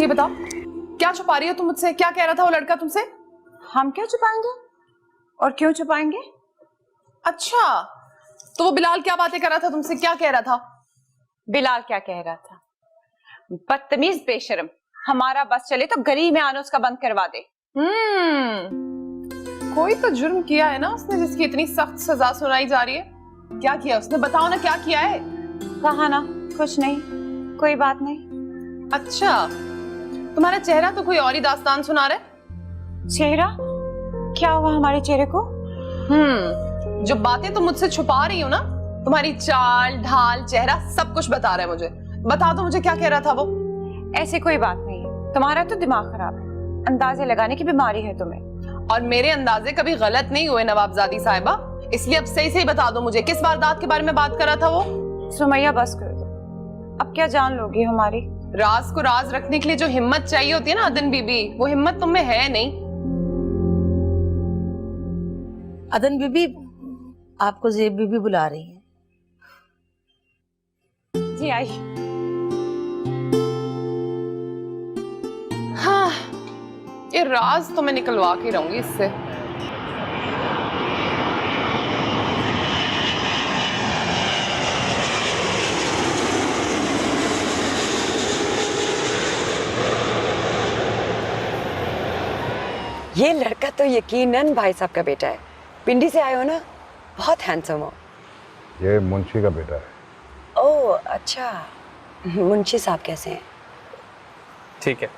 ये बताओ, क्या छुपा रही हो तुम मुझसे? क्या कह रहा था वो लड़का तुमसे? हम क्या छुपाएंगे और क्यों छुपाएंगे? अच्छा, तो वो बिलाल क्या बातें कर रहा था तुमसे? क्या कह रहा था? बिलाल क्या कह रहा था? बदतमीज बेशरम, हमारा बस चले तो गली में आना उसका बंद करवा दे। कोई तो जुर्म किया है ना उसने, जिसकी इतनी सख्त सजा सुनाई जा रही है। क्या किया उसने? बताओ ना, क्या किया है? कहा ना कुछ नहीं, कोई बात नहीं। अच्छा, तुम्हारा चेहरा तो कोई और ही दास्तान सुना रहा है। चेहरा? क्या हुआ हमारे चेहरे को? जो बातें तुम मुझसे छुपा रही हो ना, तुम्हारी चाल ढाल चेहरा सब कुछ बता रहा है मुझे। बता दो मुझे, क्या कह रहा था वो? ऐसी कोई बात नहीं है, तुम्हारा तो दिमाग खराब है, अंदाजे लगाने की बीमारी है तुम्हें। और मेरे अंदाजे कभी गलत नहीं हुए नवाबजादी साहिबा, इसलिए अब सही सही बता दो मुझे, किस वारदात के बारे में बात कर रहा था वो? सुमैया बस कर दो, अब क्या जान लोगी हमारी? राज को राज रखने के लिए जो हिम्मत चाहिए होती है ना अदन बीबी, वो हिम्मत तुम में है नहीं। अदन बीबी, आपको ज़ेब बीबी बुला रही है। जी आई। हाँ, ये राज तो मैं निकलवा के रहूंगी इससे। ये लड़का तो यकीनन भाई साहब का बेटा है। पिंडी से आए हो ना, बहुत हैंडसम हो। ये मुंशी का बेटा है। ओह अच्छा, मुंशी साहब कैसे हैं? ठीक है।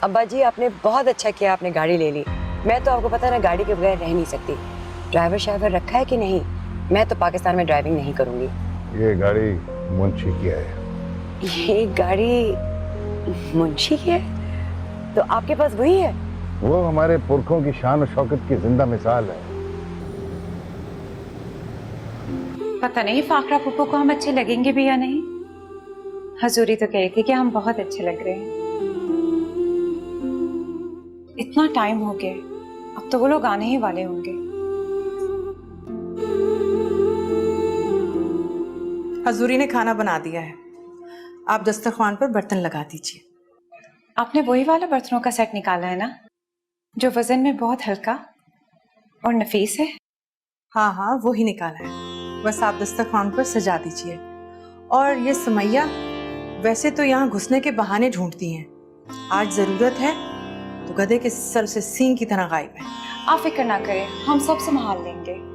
अब्बा जी, आपने बहुत अच्छा किया, आपने गाड़ी ले ली। मैं तो आपको पता ना, गाड़ी के बगैर रह नहीं सकती। ड्राइवर शाइवर रखा है कि नहीं? मैं तो पाकिस्तान में ड्राइविंग नहीं करूंगी। ये गाड़ी मुंशी की है। ये गाड़ी मुंशी की है? तो आपके पास वही है? वो हमारे पुरखों की शान और शौकत की जिंदा मिसाल है। पता नहीं फाकरा पुप्पो को हम अच्छे लगेंगे भी या नहीं। हजूरी तो कह रही थी कि हम बहुत अच्छे लग रहे हैं। इतना टाइम हो गया, अब तो वो लोग आने ही वाले होंगे। हजूरी ने खाना बना दिया है, आप दस्तरखान पर बर्तन लगा दीजिए। आपने वही वाला बर्तनों का सेट निकाला है ना, जो वजन में बहुत हल्का और नफीस है? हाँ हाँ, वो ही निकाला है, बस आप दस्तरखान पर सजा दीजिए। और ये सुमैया वैसे तो यहाँ घुसने के बहाने ढूंढती हैं, आज जरूरत है तो गधे के सर से सींग की तरह गायब है। आप फिक्र ना करें, हम सब संभाल लेंगे।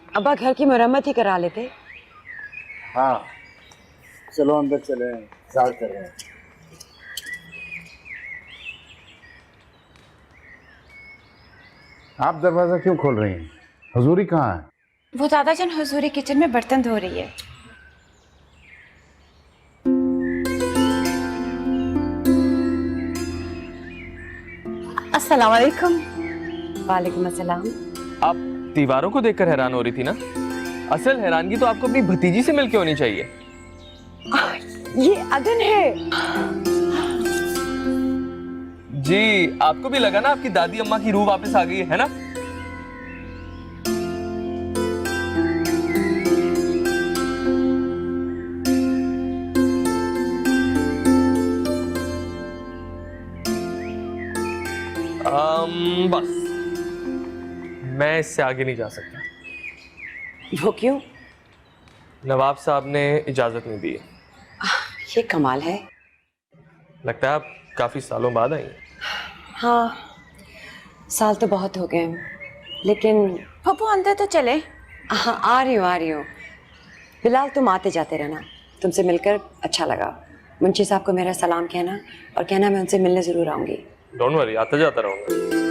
अब्बा, घर की मरम्मत ही करा लेते। हाँ चलो अंदर चले, इंतजार कर रहे हैं। आप दरवाजा क्यों खोल रही हैं? हजूरी कहाँ है? वो दादाजान हजूरी किचन में बर्तन धो रही है। अस्सलाम वालेकुम। वालेकुम अस्सलाम। आप दीवारों को देखकर हैरान हो रही थी ना? असल हैरानगी तो आपको अपनी भतीजी से मिलके होनी चाहिए। ये अदन है। जी, आपको भी लगा ना आपकी दादी अम्मा की रूह वापस आ गई है ना? बस मैं इससे आगे नहीं जा सकता। वो क्यों? नवाब साहब ने इजाजत नहीं दी है। ये कमाल है। लगता है आप काफी सालों बाद आई हैं। हाँ, साल तो बहुत हो गए, लेकिन पप्पू अंदर तो चले। हाँ, आ रही हूँ। बिलाल, तुम आते जाते रहना, तुमसे मिलकर अच्छा लगा। मुंशी साहब को मेरा सलाम कहना और कहना मैं उनसे मिलने जरूर आऊंगी। डोंट वरी, आता जाता रहूंगा।